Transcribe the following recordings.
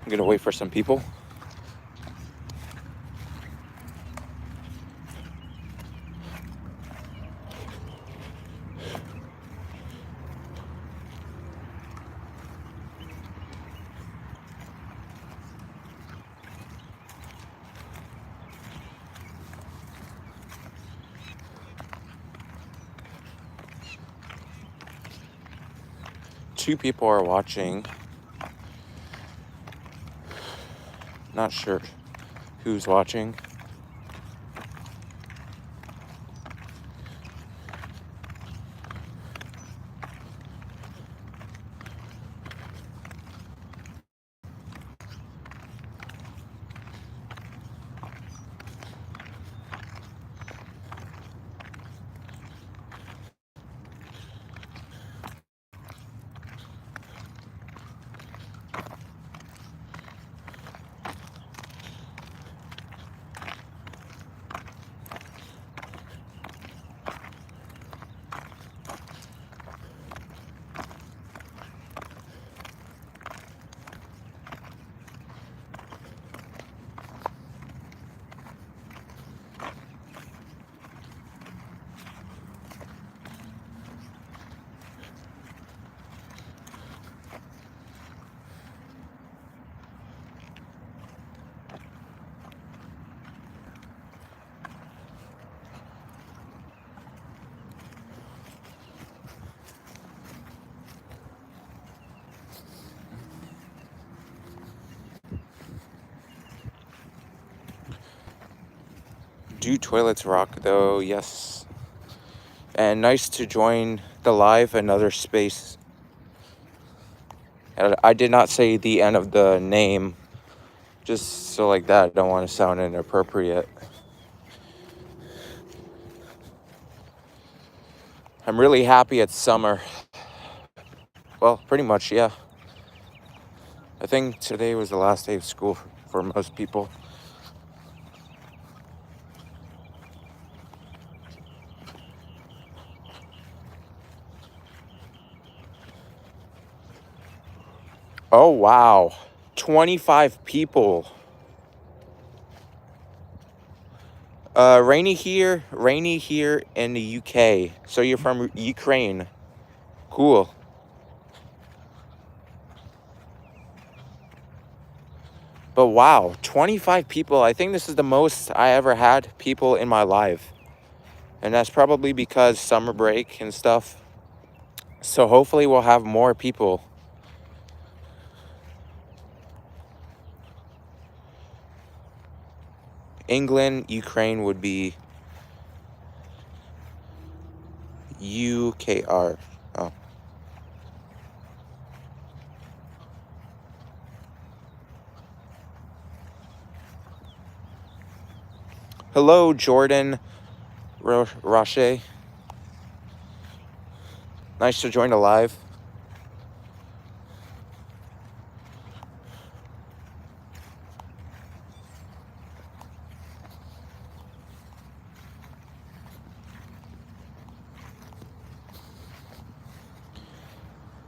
I'm gonna wait for some people. Two people are watching. Not sure who's watching. Do toilets rock though? Yes. And nice to join the live, another space. And I did not say the end of the name, just so like that. I don't want to sound inappropriate. I'm really happy it's summer. Well, pretty much, yeah. I think today was the last day of school for most people. Oh, wow. 25 people. Rainy here in the UK. So you're from Ukraine. Cool. But wow, 25 people. I think this is the most I ever had people in my life. And that's probably because summer break and stuff. So hopefully we'll have more people. England, Ukraine would be UKR. Oh. Hello, Jordan Roche. Nice to join the live.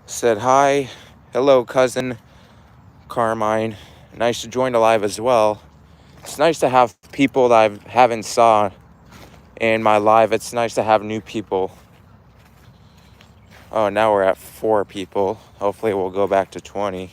Said hi. Hello, cousin Carmine. Nice to join the live as well. It's nice to have people that I haven't saw in my live. It's nice to have new people. Oh, now we're at 4 people. Hopefully we'll go back to 20.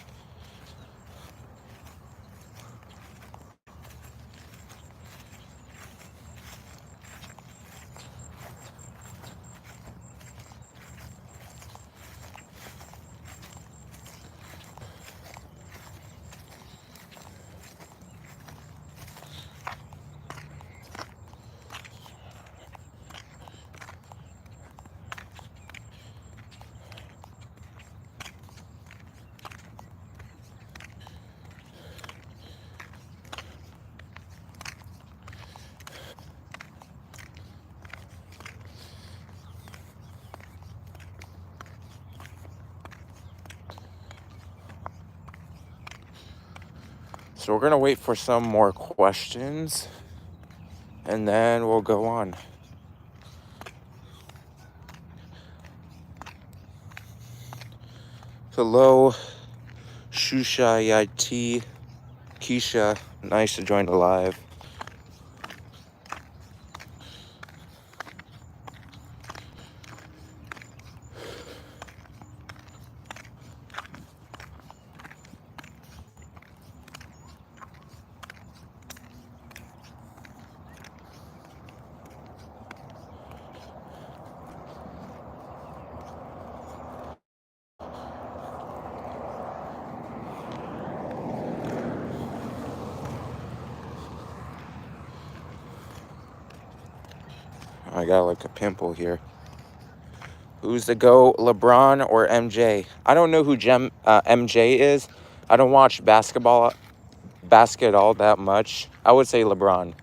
So we're gonna wait for some more questions and then we'll go on. Hello, Shushayati. Keisha, nice to join the live. I got like a pimple here. Who's the GOAT, LeBron or MJ? I don't know who MJ is. I don't watch basket all that much. I would say LeBron.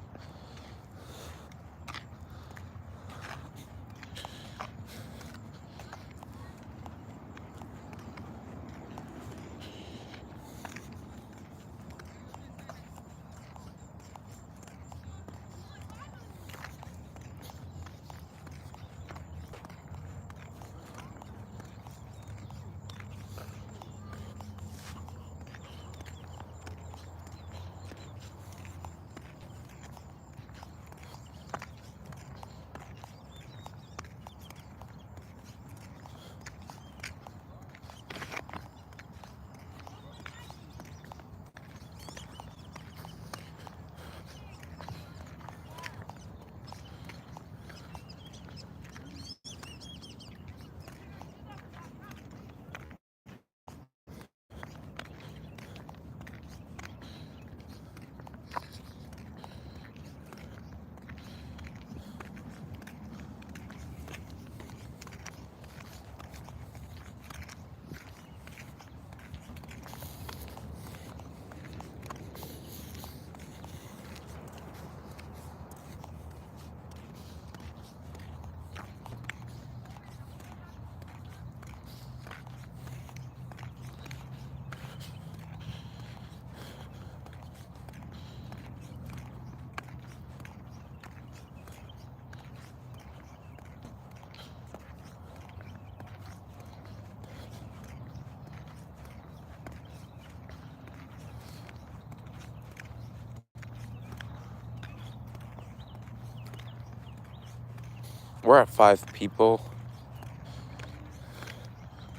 We're at 5 people.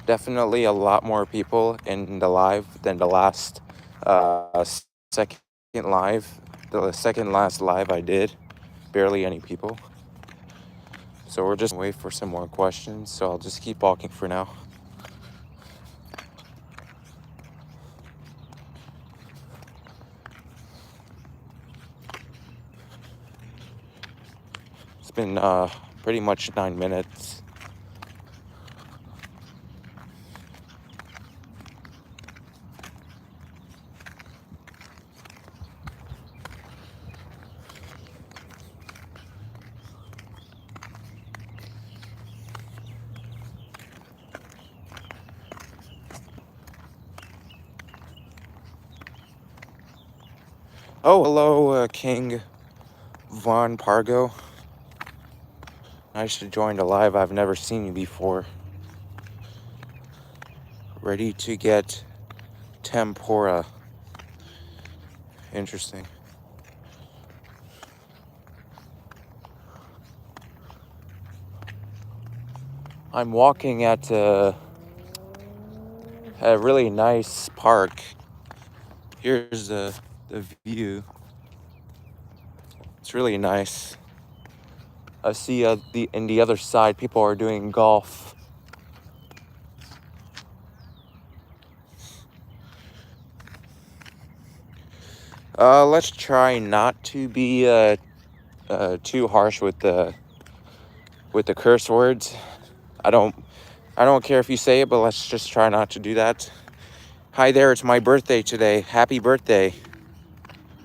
Definitely a lot more people in the live than the last second live. The second last live I did. Barely any people. So we're just wait for some more questions. So I'll just keep walking for now. It's been pretty much 9 minutes. Oh, hello, King Von Pargo. Nice to join the live. I've never seen you before. Ready to get tempura. Interesting. I'm walking at a really nice park. Here's the view. It's really nice. I see in the other side people are doing golf. Let's try not to be too harsh with the curse words. I don't care if you say it, but let's just try not to do that. Hi there, it's my birthday today. Happy birthday,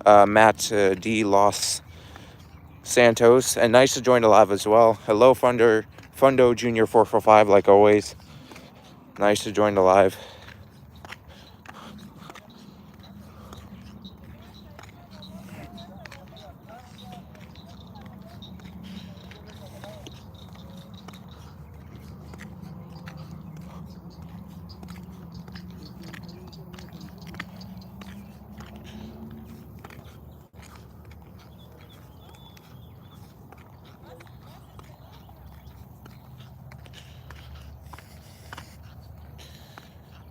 Matt D. Los Santos, and nice to join the live as well. Hello, Fundo Junior 445, like always. Nice to join the live.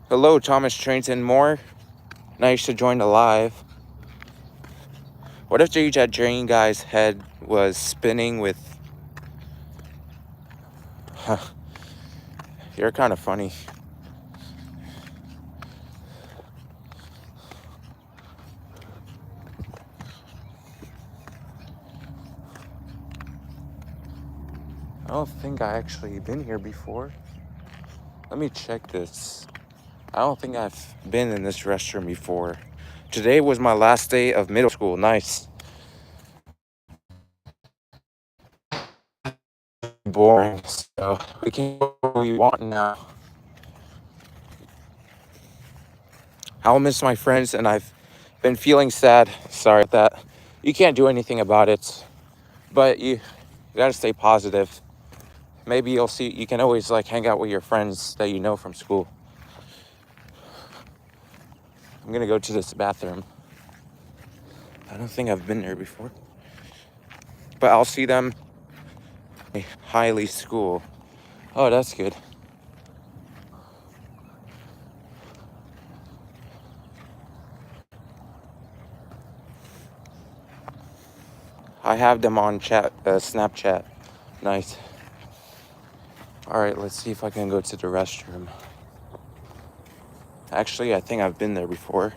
Hello, Thomas Trainton Moore. Nice to join the live. What if that Drain guy's head was spinning with... You're kind of funny. I don't think I actually been here before. Let me check this. I don't think I've been in this restroom before. Today was my last day of middle school. Nice. Boring. So we can go where we want now. I'll miss my friends, and I've been feeling sad. Sorry about that. You can't do anything about it, but you gotta stay positive. Maybe you'll see, you can always like hang out with your friends that you know from school. I'm gonna go to this bathroom. I don't think I've been there before, but I'll see them at Hiley School. Oh, that's good. I have them on chat, Snapchat. Nice. All right, let's see if I can go to the restroom. Actually, I think I've been there before.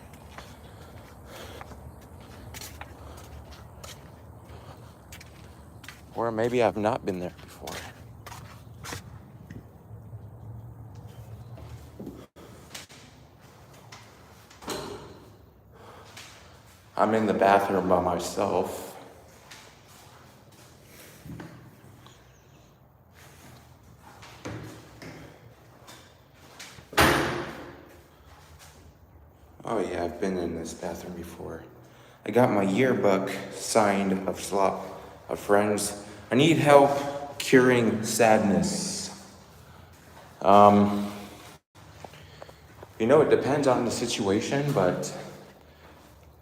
Or maybe I've not been there before. I'm in the bathroom by myself. Oh yeah, I've been in this bathroom before. I got my yearbook signed of friends. I need help curing sadness. It depends on the situation, but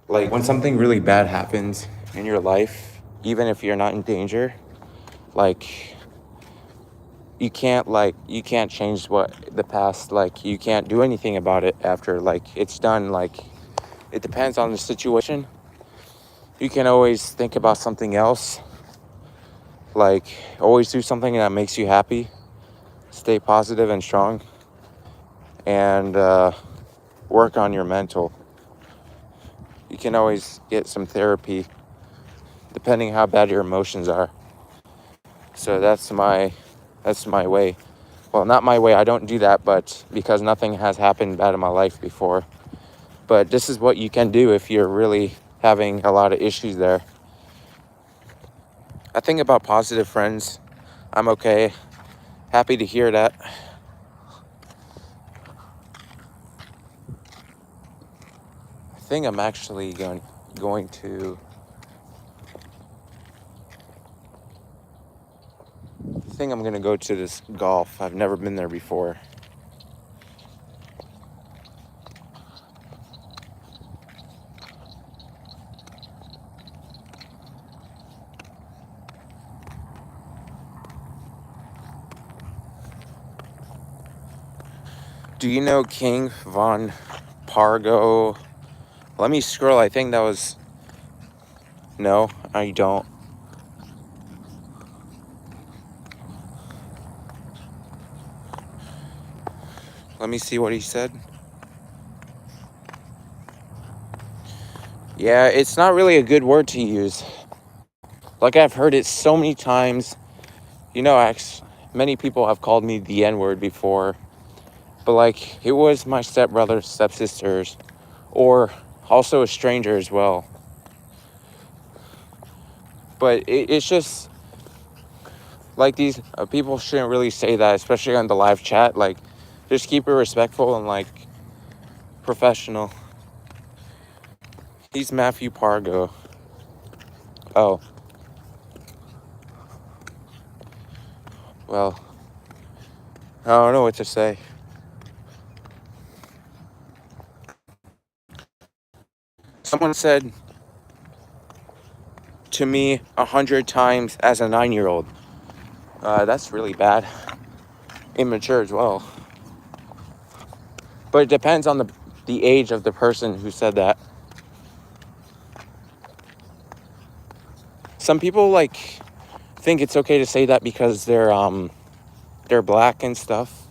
like when something really bad happens in your life, even if you're not in danger, like you can't change the past, like you can't do anything about it after like it's done. Like it depends on the situation. You can always think about something else, like always do something that makes you happy, stay positive and strong, and work on your mental. You can always get some therapy depending how bad your emotions are. So that's my way. Well, not my way, I don't do that, but because nothing has happened bad in my life before. But this is what you can do if you're really having a lot of issues there. I think about positive friends. I'm okay. Happy to hear that. I think I'm actually going to... I think I'm going to go to this golf. I've never been there before. Do you know King Von Pargo? Let me scroll. I think that was... No, I don't. Let me see what he said. Yeah, it's not really a good word to use. Like, I've heard it so many times. Many people have called me the N-word before. But, like, it was my stepbrothers, stepsisters, or also a stranger as well. But it's just, like, these people shouldn't really say that, especially on the live chat. Like, just keep it respectful and, like, professional. He's Matthew Pargo. Oh. Well, I don't know what to say. Someone said to me 100 times as a 9-year-old. That's really bad. Immature as well. But it depends on the age of the person who said that. Some people like think it's okay to say that because they're black and stuff,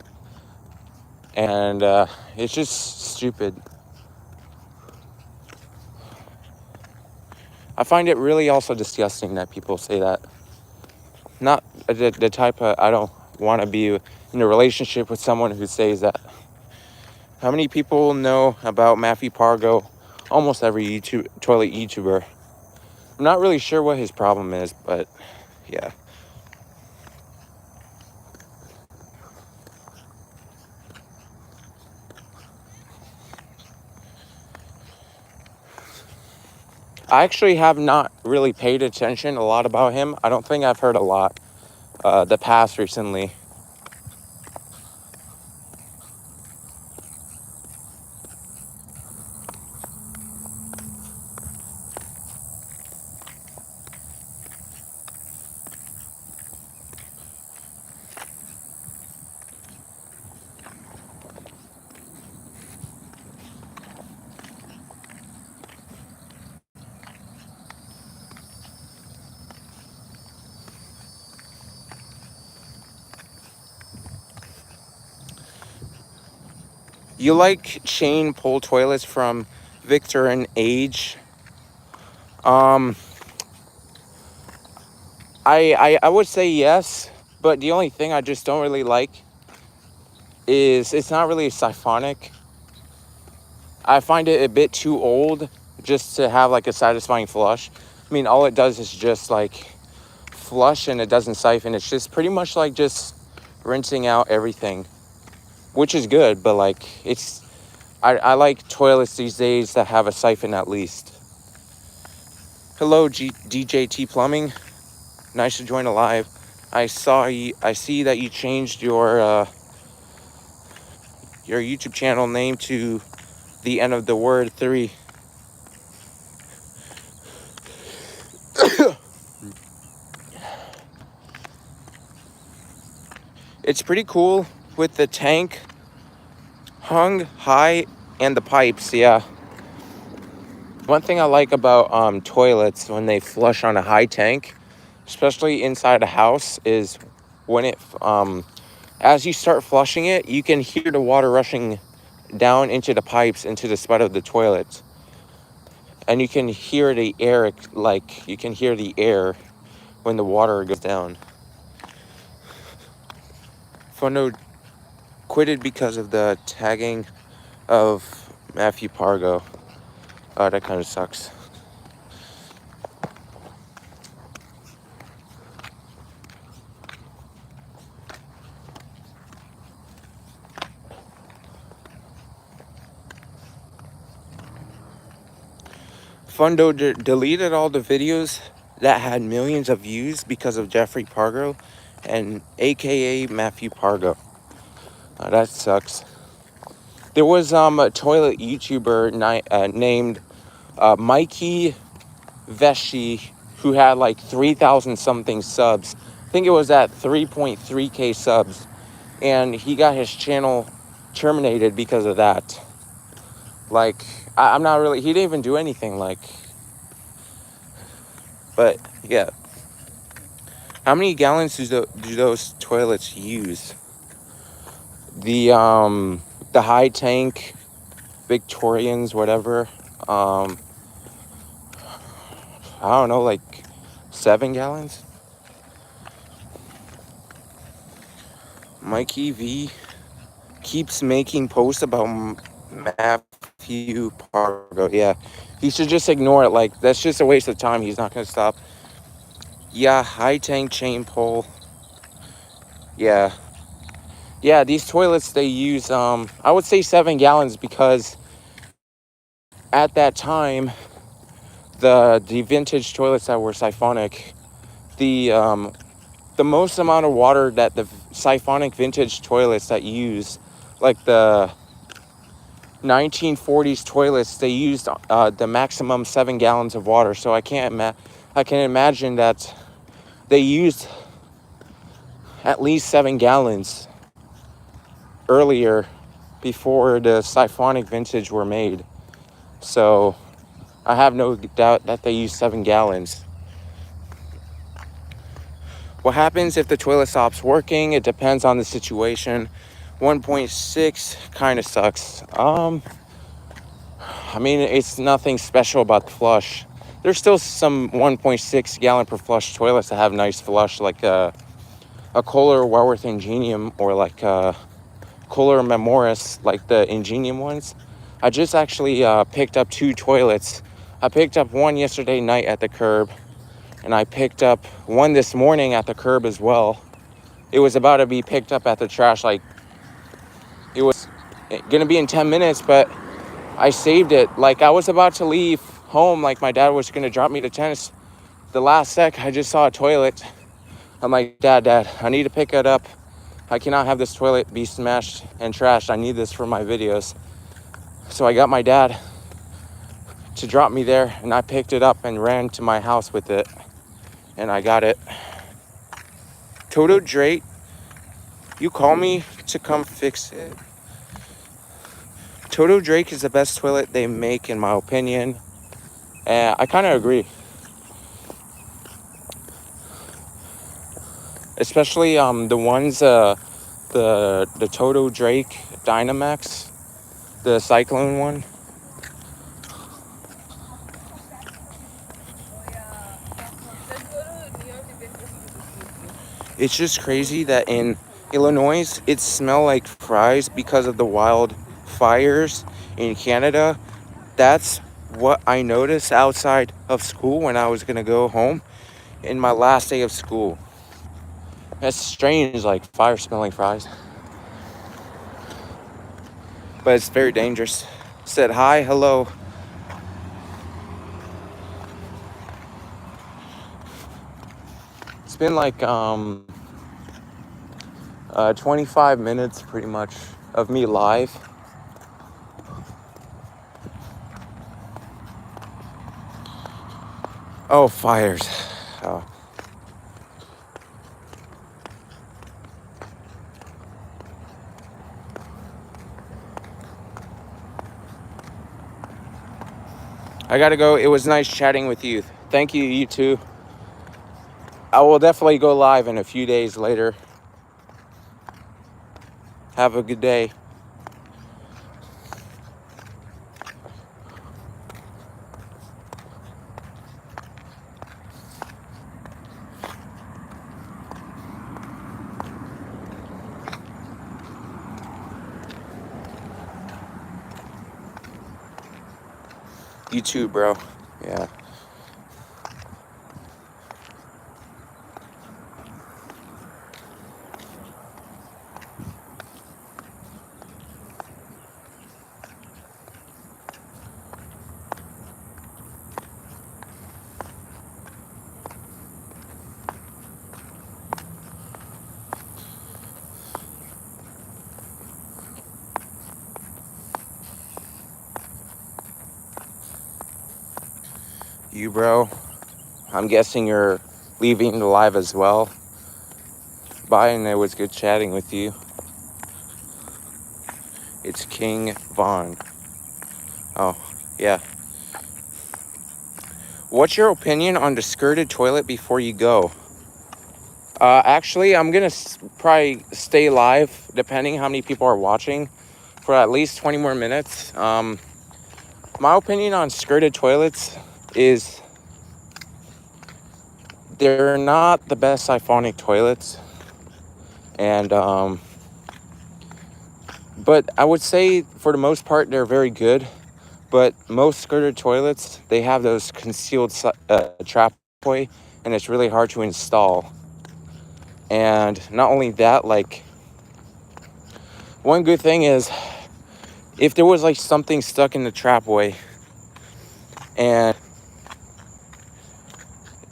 and it's just stupid. I find it really also disgusting that people say that. Not the type of, I don't want to be in a relationship with someone who says that. How many people know about Matthew Pargo? Almost every toilet YouTuber. I'm not really sure what his problem is, but yeah. I actually have not really paid attention a lot about him. I don't think I've heard a lot the past recently. You like chain pull toilets from Victor and Age? I would say yes, but the only thing I just don't really like is it's not really siphonic. I find it a bit too old just to have like a satisfying flush. I mean, all it does is just like flush and it doesn't siphon. It's just pretty much like just rinsing out everything, which is good, but like I like toilets these days that have a siphon at least. Hello, DJT Plumbing. Nice to join live. I see that you changed your YouTube channel name to the end of the word 3. It's pretty cool with the tank hung high and the pipes. Yeah. One thing I like about toilets when they flush on a high tank, especially inside a house, is when it as you start flushing it, you can hear the water rushing down into the pipes, into the spout of the toilet. And you can hear the air, like you can hear the air when the water goes down. Fundo quitted because of the tagging of Matthew Pargo. Oh, that kind of sucks. Fundo deleted all the videos that had millions of views because of Jeffrey Pargo and aka Matthew Pargo. That sucks. There was a toilet YouTuber named Mikey Vesci who had like 3,000 something subs. I think it was at 3.3k subs, and he got his channel terminated because of that. Like, I'm not really, he didn't even do anything, like, but yeah. How many gallons do those toilets use? The high tank Victorians, whatever. I don't know, like 7 gallons. Mikey V keeps making posts about Matthew Pargo. Yeah, he should just ignore it. Like, that's just a waste of time. He's not gonna stop. Yeah, high tank chain pull. Yeah. Yeah, these toilets, they use, I would say 7 gallons because at that time, the vintage toilets that were siphonic, the most amount of water that the siphonic vintage toilets that use, like the 1940s toilets, they used the maximum 7 gallons of water. So I can imagine that they used at least 7 gallons earlier before the Siphonic Vintage were made. So I have no doubt that they use 7 gallons. What happens if the toilet stops working? It depends on the situation. 1.6 kind of sucks. I mean, it's nothing special about the flush. There's still some 1.6 gallon per flush toilets that have nice flush, like a Kohler Warworth Ingenium, or like a Kohler Memoris, like the Ingenium ones. I just actually picked up 2 toilets. I picked up one yesterday night at the curb, and I picked up one this morning at the curb as well. It was about to be picked up at the trash, like it was gonna be in 10 minutes, but I saved it. Like, I was about to leave home, like my dad was gonna drop me to tennis. The last sec, I just saw a toilet. I'm like, Dad, I need to pick it up. I cannot have this toilet be smashed and trashed. I need this for my videos. So I got my dad to drop me there, and I picked it up and ran to my house with it, and I got it. Toto Drake, you call me to come fix it. Toto Drake is the best toilet they make, in my opinion. And I kind of agree. Especially the ones, the Toto Drake Dynamax, the Cyclone one. It's just crazy that in Illinois, it smells like fries because of the wildfires in Canada. That's what I noticed outside of school when I was going to go home in my last day of school. That's strange, like fire smelling fries. But it's very dangerous. Said hi, hello. It's been like 25 minutes pretty much of me live. Oh, fires. Oh. I gotta go. It was nice chatting with you. Thank you, you too. I will definitely go live in a few days later. Have a good day. You too, bro. Yeah. You, bro. I'm guessing you're leaving the live as well. Bye, and it was good chatting with you. It's King Von. Oh, yeah. What's your opinion on the skirted toilet before you go? Actually, I'm gonna probably stay live, depending how many people are watching, for at least 20 more minutes. My opinion on skirted toilets is they're not the best siphonic toilets, and but I would say for the most part they're very good. But most skirted toilets, they have those concealed trapway, and it's really hard to install. And not only that, like, one good thing is if there was like something stuck in the trapway and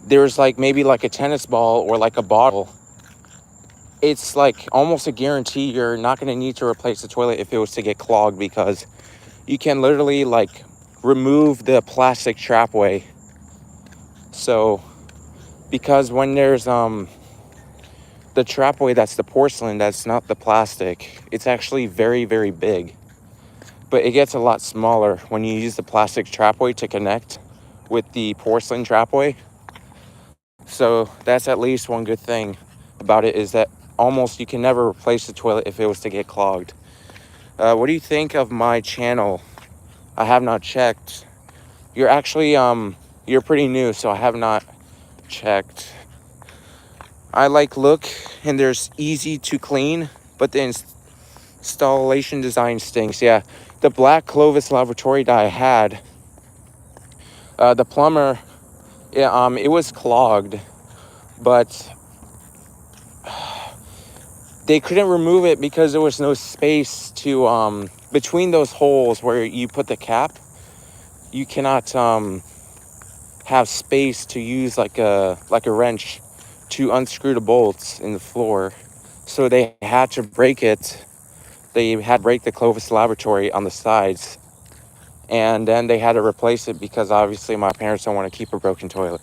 there's like maybe like a tennis ball or like a bottle, it's like almost a guarantee you're not going to need to replace the toilet if it was to get clogged, because you can literally like remove the plastic trapway. So because when there's the trapway, that's the porcelain, that's not the plastic. It's actually very, very big. But it gets a lot smaller when you use the plastic trapway to connect with the porcelain trapway. So that's at least one good thing about it, is that almost you can never replace the toilet if it was to get clogged. What do you think of my channel? I have not checked. You're actually you're pretty new, so I have not checked. I look, and there's easy to clean, but the installation design stinks. Yeah, the black Clovis Laboratory that I had, the plumber, it was clogged, but they couldn't remove it because there was no space to between those holes where you put the cap. You cannot have space to use like a wrench to unscrew the bolts in the floor. So they had to break it. They had to break the Clovis Laboratory on the sides, and then they had to replace it because obviously my parents don't want to keep a broken toilet.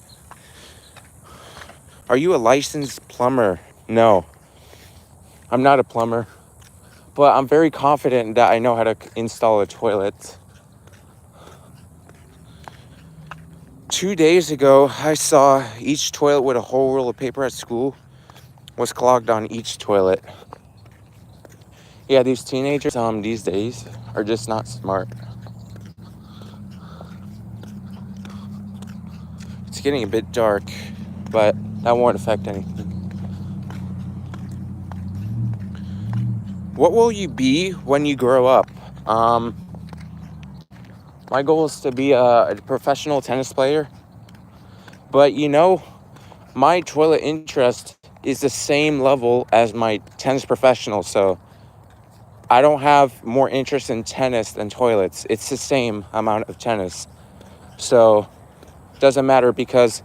Are you a licensed plumber? No, I'm not a plumber, but I'm very confident that I know how to install a toilet. 2 days ago, I saw each toilet with a whole roll of paper at school was clogged on each toilet. Yeah, these teenagers these days are just not smart. It's getting a bit dark, but that won't affect anything. What will you be when you grow up? My goal is to be a professional tennis player, but my toilet interest is the same level as my tennis professional, so I don't have more interest in tennis than toilets. It's the same amount of tennis. So it doesn't matter, because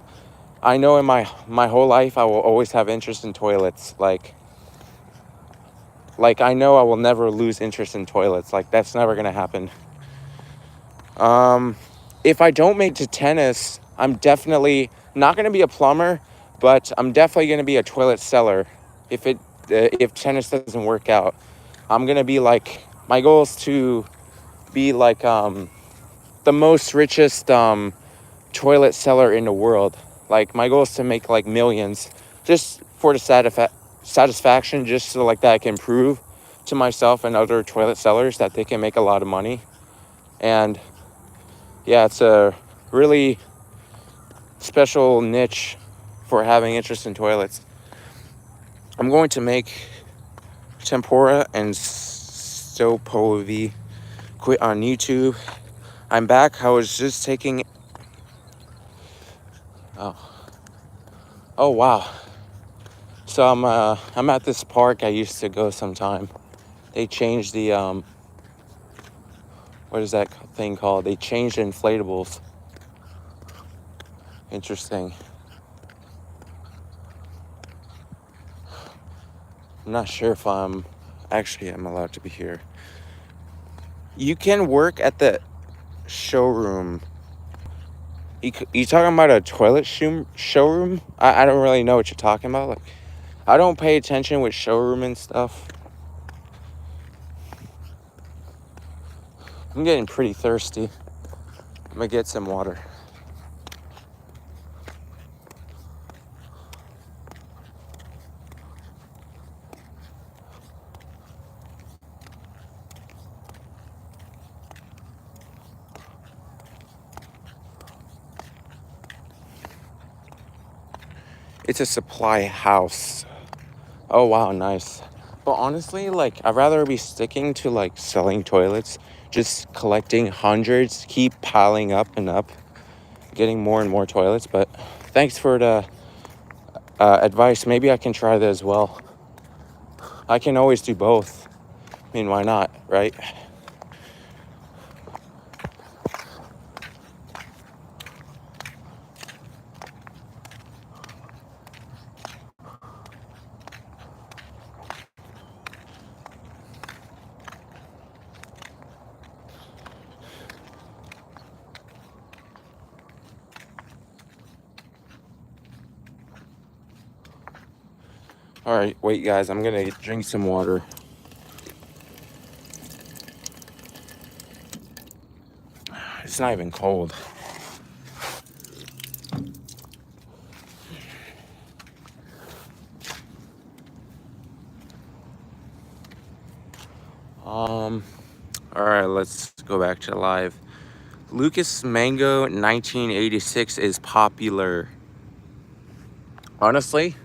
I know in my whole life I will always have interest in toilets. Like I know I will never lose interest in toilets. Like, that's never gonna happen. If I don't make it to tennis, I'm definitely not gonna be a plumber, but I'm definitely gonna be a toilet seller. If tennis doesn't work out, I'm gonna be my goal is to be the most richest toilet seller in the world. Like, my goal is to make millions, just for the satisfaction, just so that I can prove to myself and other toilet sellers that they can make a lot of money. And yeah, it's a really special niche for having interest in toilets. I'm going to make tempura and stopovi quit on YouTube. I'm back. I was just taking... Oh wow. So I'm at this park I used to go sometime. They changed the what is that thing called? They changed the inflatables. Interesting. I'm not sure if I'm allowed to be here. You can work at the showroom. You talking about a toilet showroom? I don't really know what you're talking about. I don't pay attention with showroom and stuff. I'm getting pretty thirsty. I'm gonna get some water. It's a supply house. Oh wow, nice. But honestly, I'd rather be sticking to selling toilets, just collecting hundreds, keep piling up and up, getting more and more toilets. But thanks for the advice. Maybe I can try that as well. I can always do both. I mean, why not, right? All right, wait, guys. I'm gonna drink some water. It's not even cold. All right, let's go back to live. Lucas Mango 1986 is popular. Honestly,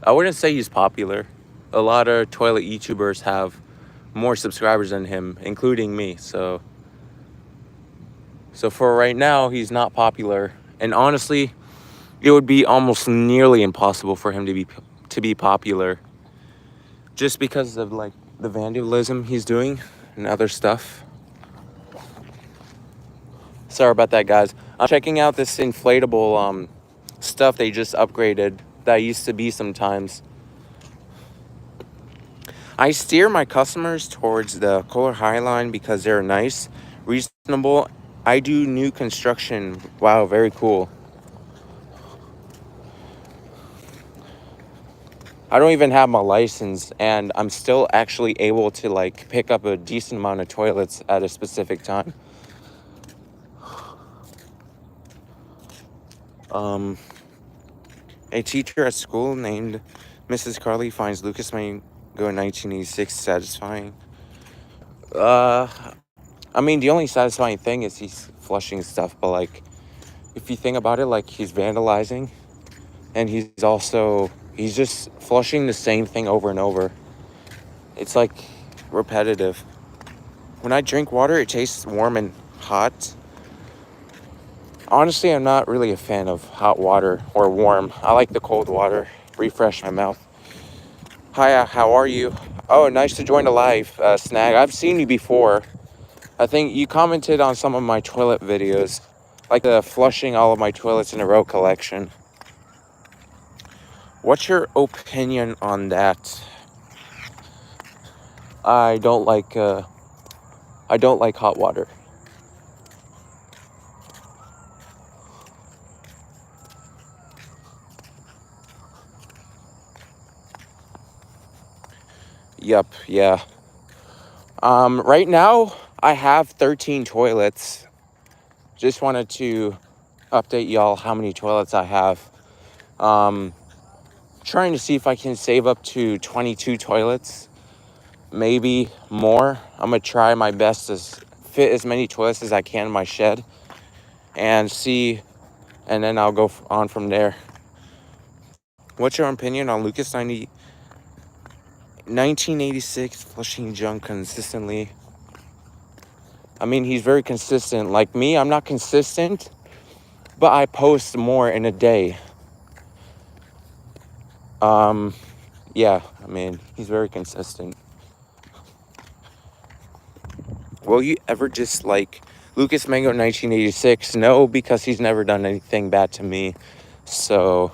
I wouldn't say he's popular. A lot of toilet YouTubers have more subscribers than him, including me. So for right now, he's not popular. And honestly, it would be almost nearly impossible for him to be popular, just because of like the vandalism he's doing and other stuff. Sorry about that, guys. I'm checking out this inflatable stuff they just upgraded that used to be sometimes. I steer my customers towards the Kohler Highline because they're nice, reasonable. I do new construction. Wow, very cool. I don't even have my license, and I'm still actually able to like pick up a decent amount of toilets at a specific time. A teacher at school named Mrs. Carly finds Lucas Mango in 1986 satisfying. I mean, the only satisfying thing is he's flushing stuff, but like, if you think about it, like he's vandalizing, and he's just flushing the same thing over and over. It's like repetitive. When I drink water, it tastes warm and hot. Honestly, I'm not really a fan of hot water or warm. I like the cold water. Refresh my mouth. Hi, how are you? Oh, nice to join the live, Snag. I've seen you before. I think you commented on some of my toilet videos, like the flushing all of my toilets in a row collection. What's your opinion on that? I don't like hot water. Yep, yeah. Right now I have 13 toilets. Just wanted to update y'all how many toilets I have. Trying to see if I can save up to 22 toilets, maybe more. I'm gonna try my best to fit as many toilets as I can in my shed and see, and then I'll go on from there. What's your opinion on Lucas 1986 flushing junk consistently? I mean, he's very consistent. Like me, I'm not consistent, but I post more in a day. Yeah, I mean, he's very consistent. Will you ever dislike Lucas Mango 1986? No, because he's never done anything bad to me. So,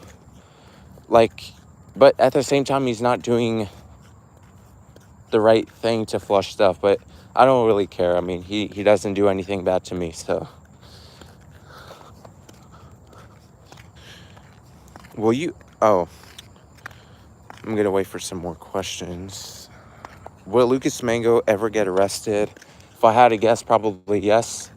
like, but at the same time, he's not doing the right thing to flush stuff. But I don't really care. I mean, he doesn't do anything bad to me, so. Will you... Oh. I'm gonna wait for some more questions. Will Lucas Mango ever get arrested? If I had to guess, probably yes.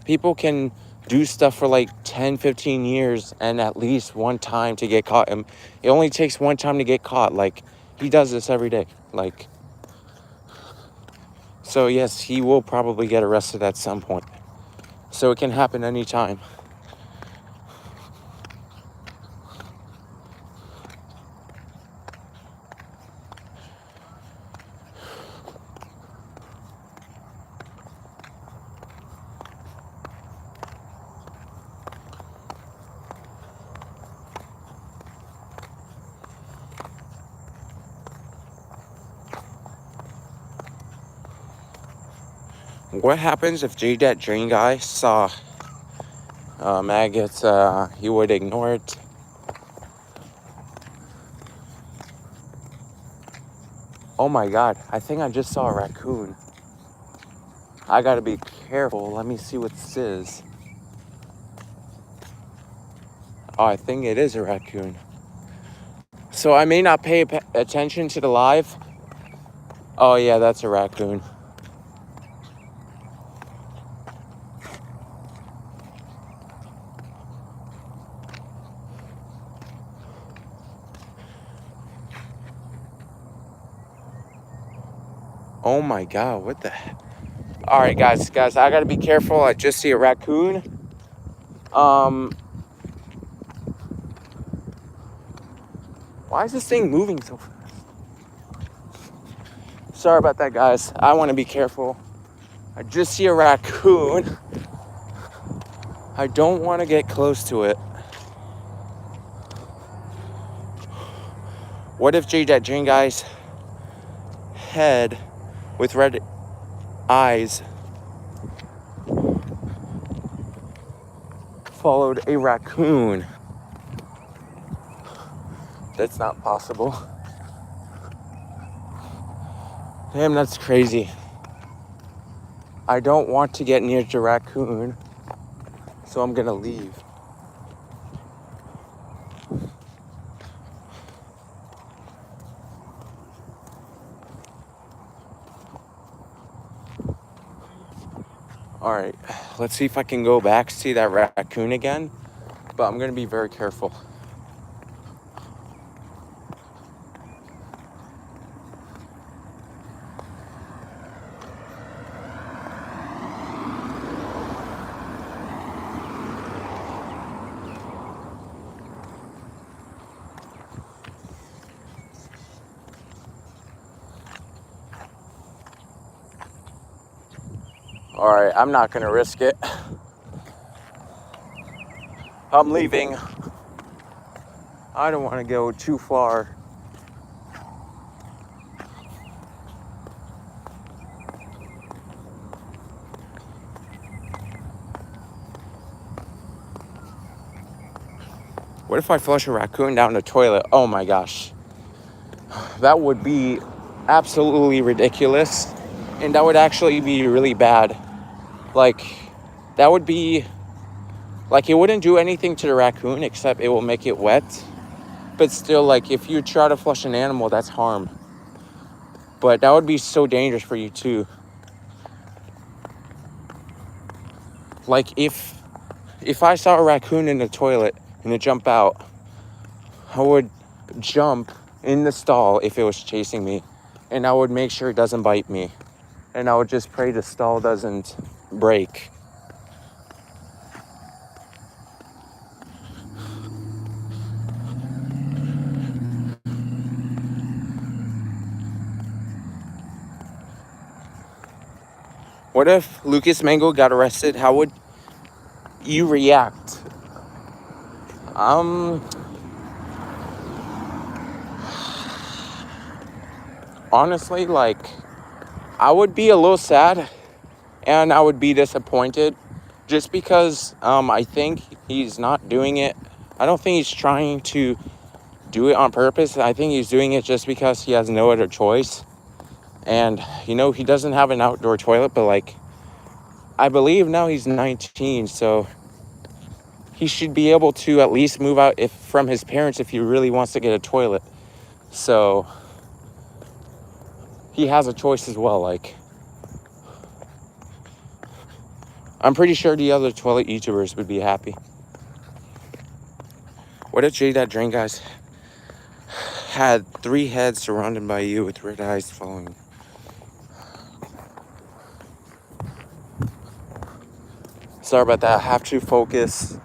People can do stuff for like 10, 15 years and at least one time to get caught. And it only takes one time to get caught. Like, he does this every day. Like, so yes, he will probably get arrested at some point. So it can happen anytime. What happens if J-Dat Drain Guy saw maggots? He would ignore it. Oh my god, I think I just saw a raccoon. I gotta be careful. Let me see what this is. Oh, I think it is a raccoon. So I may not pay attention to the live. Oh yeah, that's a raccoon. Oh my God, what the heck? All right, guys, I gotta be careful. I just see a raccoon. Why is this thing moving so fast? Sorry about that, guys. I want to be careful. I just see a raccoon. I don't want to get close to it. What if that Jane guy's head with red eyes followed a raccoon? That's not possible. Damn, that's crazy. I don't want to get near the raccoon, so I'm gonna leave. All right, let's see if I can go back, see that raccoon again, but I'm gonna be very careful. All right, I'm not gonna risk it. I'm leaving. I don't want to go too far. What if I flush a raccoon down the toilet? Oh my gosh. That would be absolutely ridiculous. And that would actually be really bad. Like, that would be, like, it wouldn't do anything to the raccoon except it will make it wet. But still, like, if you try to flush an animal, that's harm. But that would be so dangerous for you too. Like, if I saw a raccoon in the toilet and it jump out, I would jump in the stall if it was chasing me, and I would make sure it doesn't bite me, and I would just pray the stall doesn't break. What if Lucas Mango got arrested? How would you react? Honestly, like, I would be a little sad and I would be disappointed just because I think he's not doing it. I don't think he's trying to do it on purpose. I think he's doing it just because he has no other choice. And, you know, he doesn't have an outdoor toilet, but, like, I believe now he's 19, so he should be able to at least move out from his parents if he really wants to get a toilet. So he has a choice as well. Like, I'm pretty sure the other toilet YouTubers would be happy. What if That Drain guys had 3 heads surrounded by you with red eyes following? Sorry about that. I have to focus.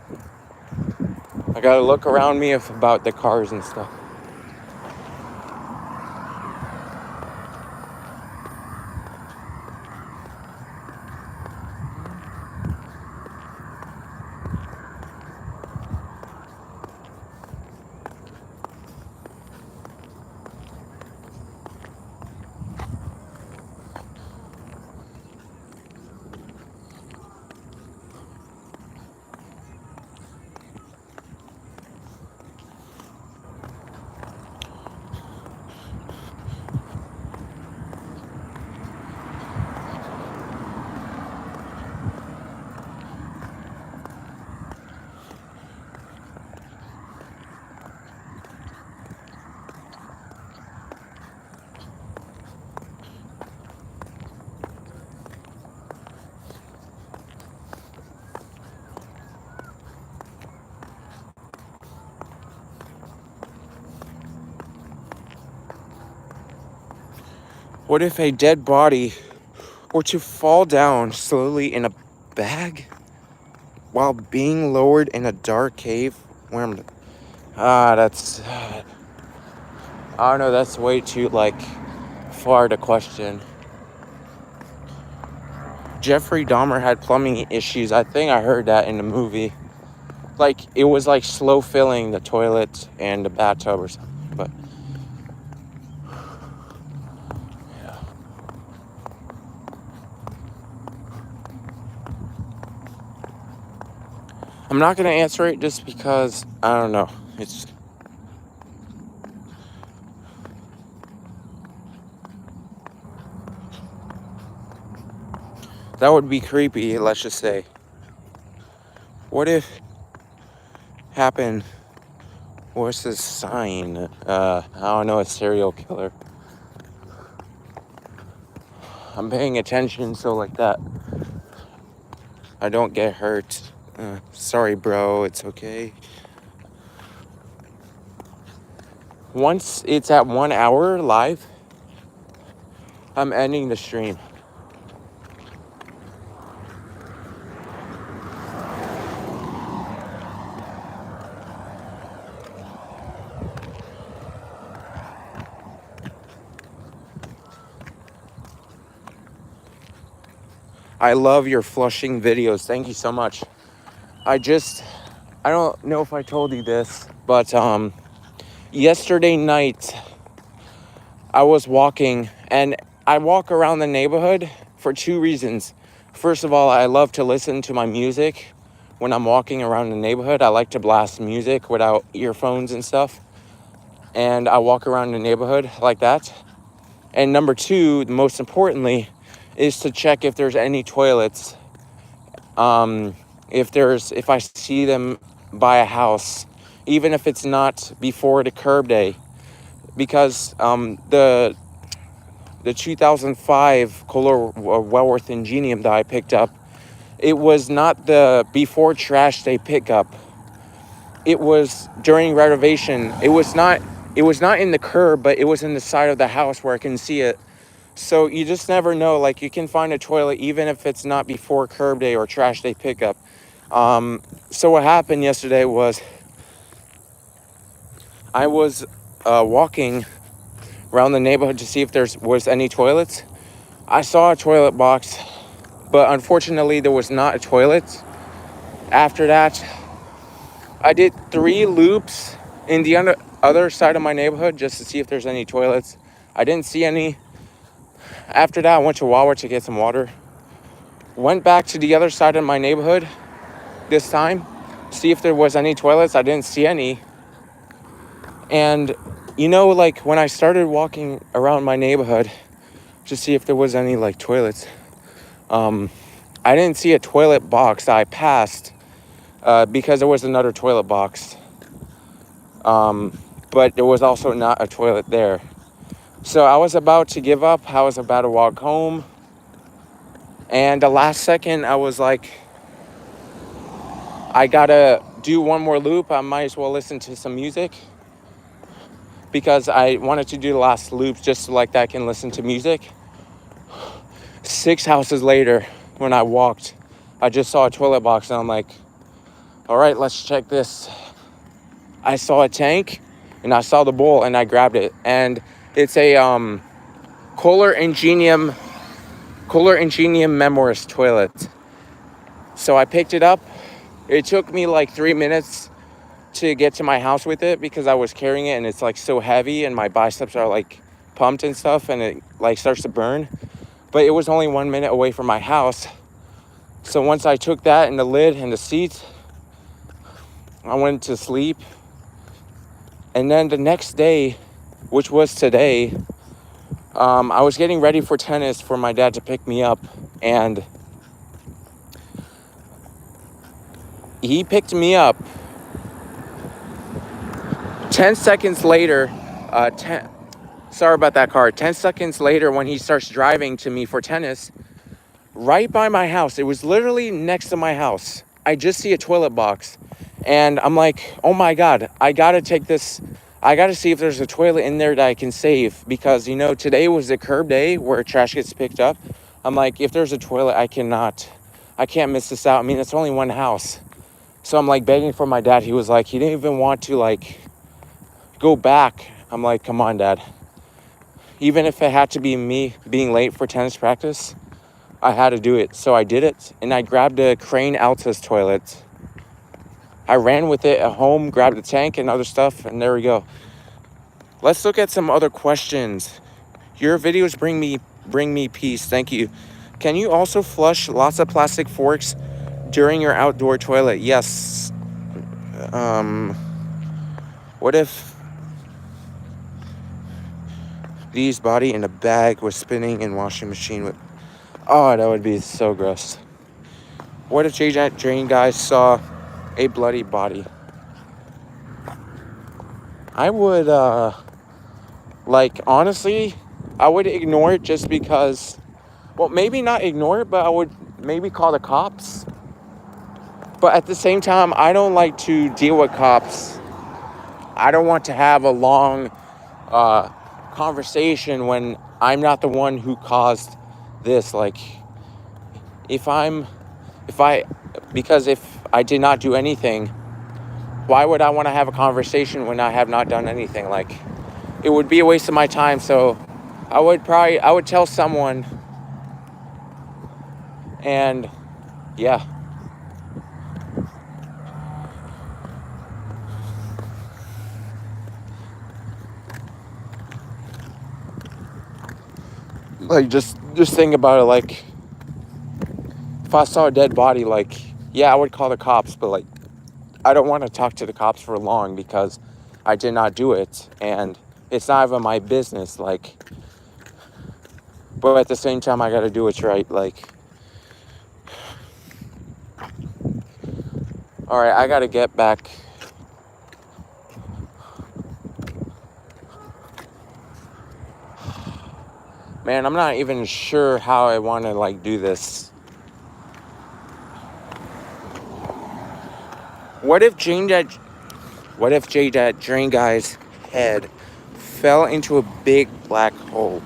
I gotta look around me about the cars and stuff. What if a dead body were to fall down slowly in a bag while being lowered in a dark cave where that's, I don't know, that's way too, like, far to question. Jeffrey Dahmer had plumbing issues. I think I heard that in the movie. Like, it was like slow filling the toilet and the bathtub or something, but yeah. I'm not gonna answer it just because, I don't know, it's, that would be creepy, let's just say. What if happened, what's this sign? I don't know, a serial killer. I'm paying attention so like that I don't get hurt. Sorry, bro, it's okay. Once it's at 1 hour live, I'm ending the stream. I love your flushing videos. Thank you so much. I don't know if I told you this, but yesterday night I was walking, and I walk around the neighborhood for two reasons. First of all, I love to listen to my music when I'm walking around the neighborhood. I like to blast music without earphones and stuff, and I walk around the neighborhood like that. And number two, most importantly, is to check if there's any toilets. If I see them by a house, even if it's not before the curb day, because the 2005 Kohler Wellworth Ingenium that I picked up, it was not the before trash day pickup. It was during renovation. It was not in the curb, but it was in the side of the house where I can see it. So you just never know. Like, you can find a toilet even if it's not before curb day or trash day pickup. So what happened yesterday was I was walking around the neighborhood to see if there was any toilets. I saw a toilet box, but unfortunately there was not a toilet. After that, I did 3 loops in the other side of my neighborhood just to see if there's any toilets. I didn't see any. After that, I went to Wawa to get some water. Went back to the other side of my neighborhood this time, see if there was any toilets. I didn't see any. And like, when I started walking around my neighborhood to see if there was any like toilets, I didn't see a toilet box. I passed because there was another toilet box, but there was also not a toilet there. So I was about to give up. I was about to walk home, and the last second I was like, I gotta do one more loop. I might as well listen to some music, because I wanted to do the last loop just so like that I can listen to music. 6 houses later, when I walked, I just saw a toilet box, and I'm like, all right, let's check this. I saw a tank, and I saw the bowl, and I grabbed it. And it's a Kohler Ingenium Memoris toilet. So I picked it up. It took me like 3 minutes to get to my house with it because I was carrying it, and it's like so heavy, and my biceps are like pumped and stuff, and it like starts to burn. But it was only 1 minute away from my house. So once I took that and the lid and the seat, I went to sleep. And then the next day, which was today, I was getting ready for tennis for my dad to pick me up, and he picked me up. 10 seconds later, sorry about that car. 10 seconds later, when he starts driving to me for tennis, right by my house, it was literally next to my house, I just see a toilet box, and I'm like, oh my God, I gotta take this I got to see if there's a toilet in there that I can save, because, you know, today was the curb day where trash gets picked up. I'm like, if there's a toilet, I can't miss this out. I mean, it's only one house. So I'm like begging for my dad. He was like, he didn't even want to like go back. I'm like, come on, Dad. Even if it had to be me being late for tennis practice, I had to do it. So I did it, and I grabbed a Crane Altus toilet. I ran with it at home, grabbed the tank and other stuff, and there we go. Let's look at some other questions. Your videos bring me peace. Thank you. Can you also flush lots of plastic forks during your outdoor toilet? Yes. What if these body in a bag was spinning in washing machine with... Oh, that would be so gross. What if JJ Drain guys saw a bloody body? I would, like, honestly, I would ignore it just because, well, maybe not ignore it, but I would maybe call the cops. But at the same time, I don't like to deal with cops. I don't want to have a long conversation when I'm not the one who caused this. Like, because if I did not do anything, why would I want to have a conversation when I have not done anything? Like, it would be a waste of my time. So I would tell someone, and yeah. Like, just think about it. Like, if I saw a dead body, like, yeah, I would call the cops, but like, I don't want to talk to the cops for long because I did not do it, and it's not even my business. Like, but at the same time, I got to do what's right. Like, all right, I got to get back. Man, I'm not even sure how I want to like do this. What if Jane that Drain guy's head fell into a big black hole?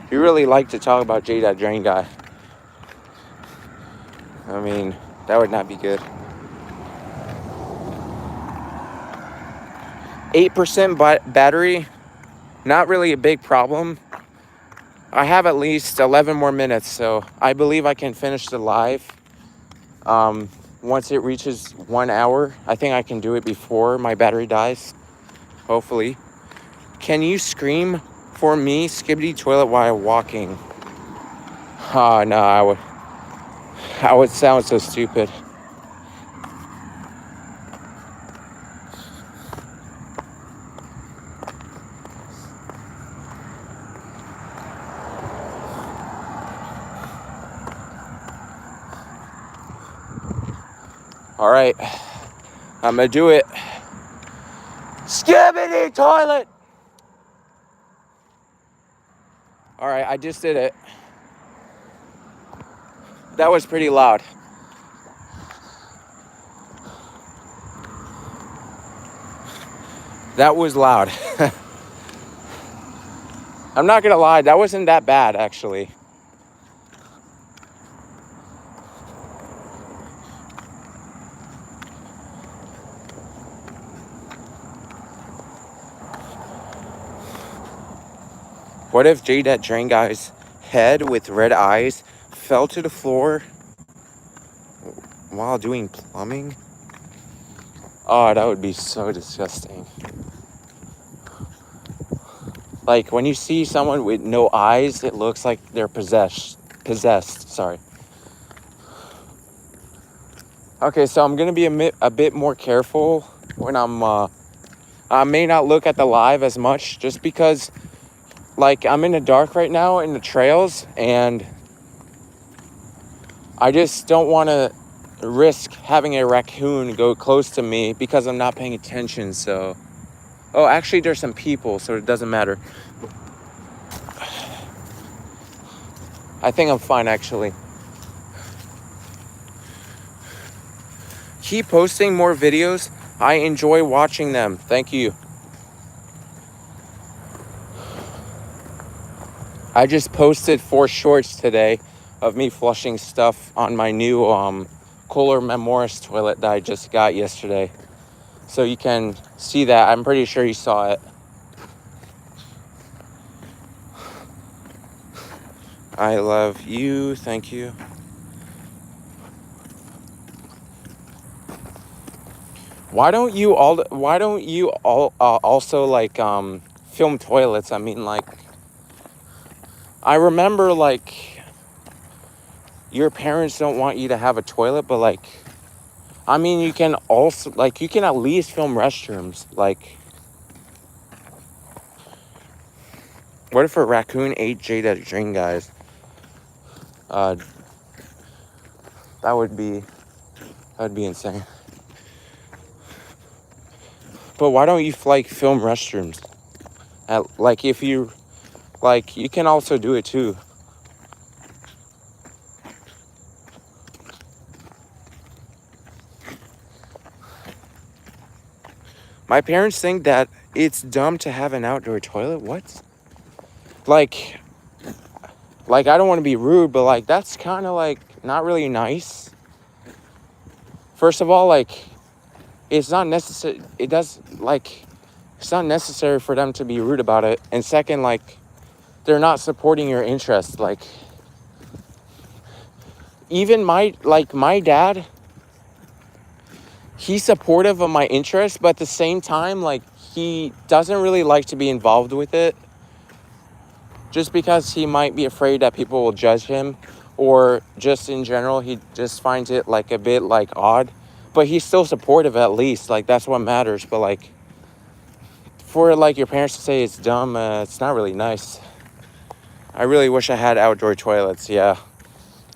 You really like to talk about Jay that Drain guy. I mean, that would not be good. 8% battery, not really a big problem. I have at least 11 more minutes, so I believe I can finish the live. Once it reaches 1 hour, I think I can do it before my battery dies, hopefully. Can you scream for me, Skibidi Toilet, while walking? Oh, no, I would sound so stupid. All right, I'm gonna do it. Skibidi Toilet! All right, I just did it. That was pretty loud. That was loud. I'm not gonna lie, that wasn't that bad, actually. What if Jay that Drain guy's head with red eyes fell to the floor while doing plumbing? Oh, that would be so disgusting. Like, when you see someone with no eyes, it looks like they're possessed, sorry. Okay, so I'm gonna be a bit more careful when I may not look at the live as much, just because, like, I'm in the dark right now in the trails, and I just don't want to risk having a raccoon go close to me because I'm not paying attention. So, oh, actually there's some people, so it doesn't matter. I think I'm fine, actually. Keep posting more videos. I enjoy watching them. Thank you. I just posted 4 shorts today of me flushing stuff on my new Kohler Memoris toilet that I just got yesterday. So you can see that. I'm pretty sure you saw it. I love you. Thank you. Why don't you all also like film toilets? I mean, like, I remember like your parents don't want you to have a toilet, but like, I mean, you can also like, you can at least film restrooms. Like, what if a raccoon ate Jade at Dream, guys? That would be insane. But why don't you like film restrooms? Like, if you like, you can also do it too. My parents think that it's dumb to have an outdoor toilet. What? Like I don't want to be rude, but like, that's kind of like not really nice. First of all, like, it's not necessary. It's not necessary for them to be rude about it. And second, like, they're not supporting your interests. Like, even my dad, he's supportive of my interests, but at the same time, like, he doesn't really like to be involved with it, just because he might be afraid that people will judge him, or just in general, he just finds it like a bit like odd. But he's still supportive, at least. Like, that's what matters. But like, for like your parents to say it's dumb, it's not really nice. I really wish I had outdoor toilets. Yeah,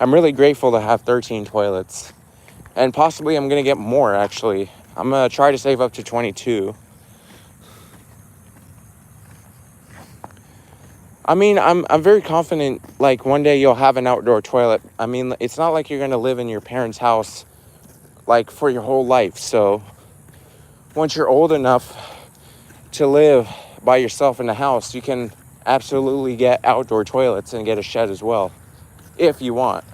I'm really grateful to have 13 toilets, and possibly I'm gonna get more. Actually, I'm gonna try to save up to 22. I mean, I'm very confident, like, one day you'll have an outdoor toilet. I mean, it's not like you're gonna live in your parents' house like for your whole life. So once you're old enough to live by yourself in the house, you can absolutely get outdoor toilets and get a shed as well, if you want.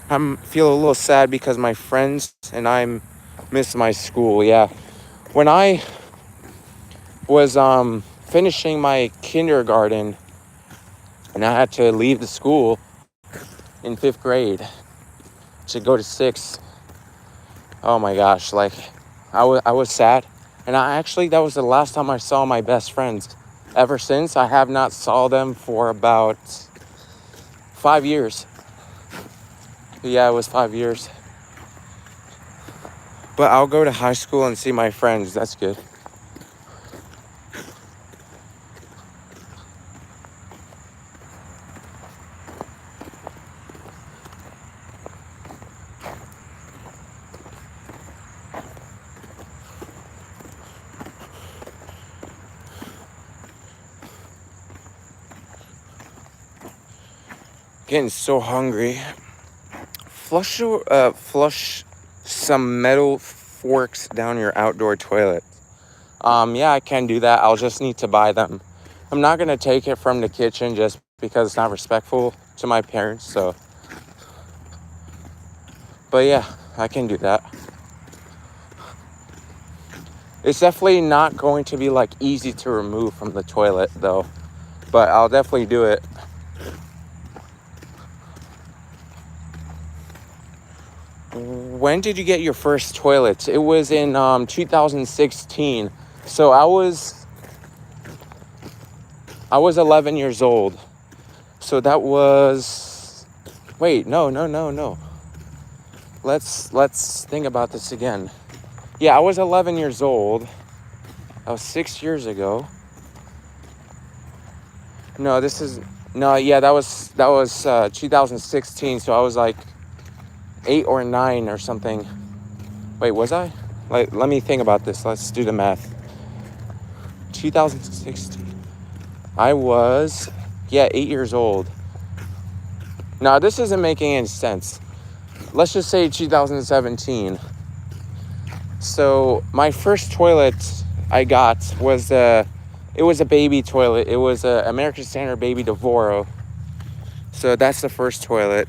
I'm feel a little sad because my friends and I miss my school. Yeah, when I was finishing my kindergarten and I had to leave the school in 5th grade to go to 6th, oh my gosh, like, I was sad. And that was the last time I saw my best friends. Ever since, I have not saw them for about 5 years. Yeah, it was 5 years. But I'll go to high school and see my friends. That's good. Getting so hungry. Flush some metal forks down your outdoor toilet. Yeah, I can do that. I'll just need to buy them. I'm not gonna take it from the kitchen just because it's not respectful to my parents. So, but yeah, I can do that. It's definitely not going to be like easy to remove from the toilet though, but I'll definitely do it. When did you get your first toilet? It was in 2016. So I was 11 years old. So that was, wait, no. Let's think about this again. Yeah, I was 11 years old. That was 6 years ago. No, that was 2016. So I was like 8 or 9 or something. Wait, was I? Like, let me think about this. Let's do the math. 2016. I was, 8 years old. Now, this isn't making any sense. Let's just say 2017. So my first toilet I got was it was a baby toilet. It was a American Standard Baby Devoro. So that's the first toilet.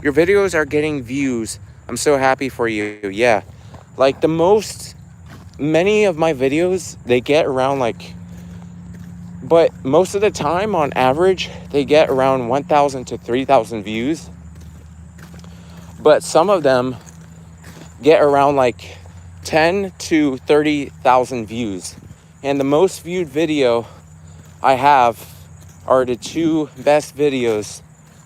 Your videos are getting views. I'm so happy for you. Yeah. Like many of my videos, they get around but most of the time on average, they get around 1,000 to 3,000 views. But some of them get around 10 to 30,000 views. And the most viewed video I have are the two best videos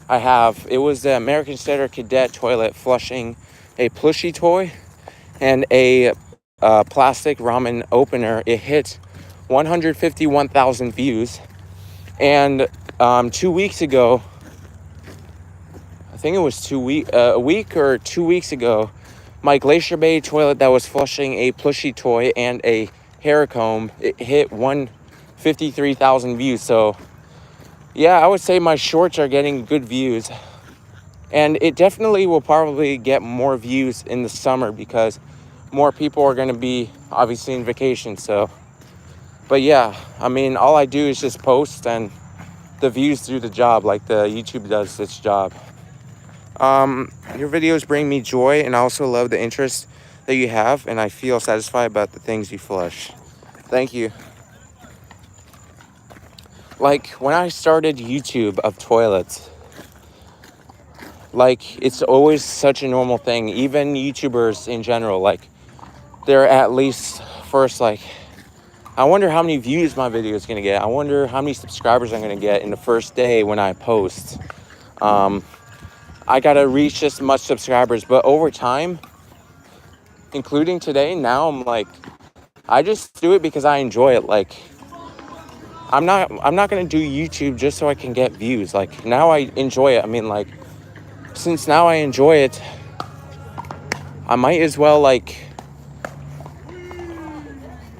I have. It was the American Standard Cadet toilet flushing a plushie toy and a plastic ramen opener. It hit 151,000 views. And 2 weeks ago, I think it was a week or 2 weeks ago, my Glacier Bay toilet that was flushing a plushie toy and a hair comb, it hit 153,000 views. So yeah, I would say my shorts are getting good views. And it definitely will probably get more views in the summer because more people are going to be obviously in vacation. So, but yeah, I mean, all I do is just post and the views do the job, like the YouTube does its job. Your videos bring me joy, and I also love the interest that you have, and I feel satisfied about the things you flush. Thank you. Like, when I started YouTube of toilets, it's always such a normal thing. Even YouTubers in general, they're at least first, I wonder how many views my video is going to get. I wonder how many subscribers I'm going to get in the first day when I post. I got to reach this much subscribers, but over time, including today, now I'm I just do it because I enjoy it. I'm not going to do YouTube just so I can get views. Now I enjoy it. I mean, since now I enjoy it, I might as well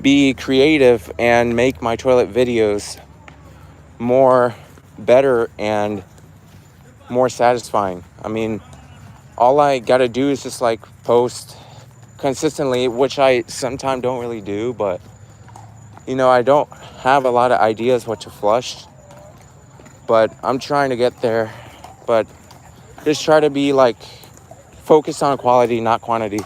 be creative and make my toilet videos better and more satisfying. I mean, all I gotta do is just post consistently, which I sometimes don't really do, but I don't have a lot of ideas what to flush, but I'm trying to get there. But just try to be focused on quality, not quantity.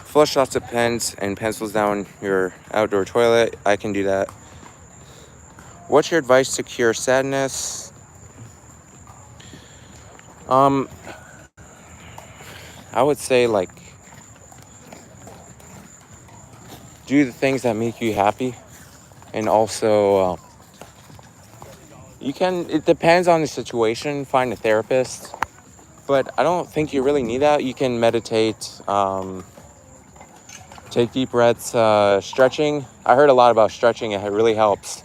Flush lots of pens and pencils down your outdoor toilet. I can do that. What's your advice to cure sadness? I would say do the things that make you happy, and also it depends on the situation, find a therapist, but I don't think you really need that. You can meditate, take deep breaths, stretching. I heard a lot about stretching. It really helps.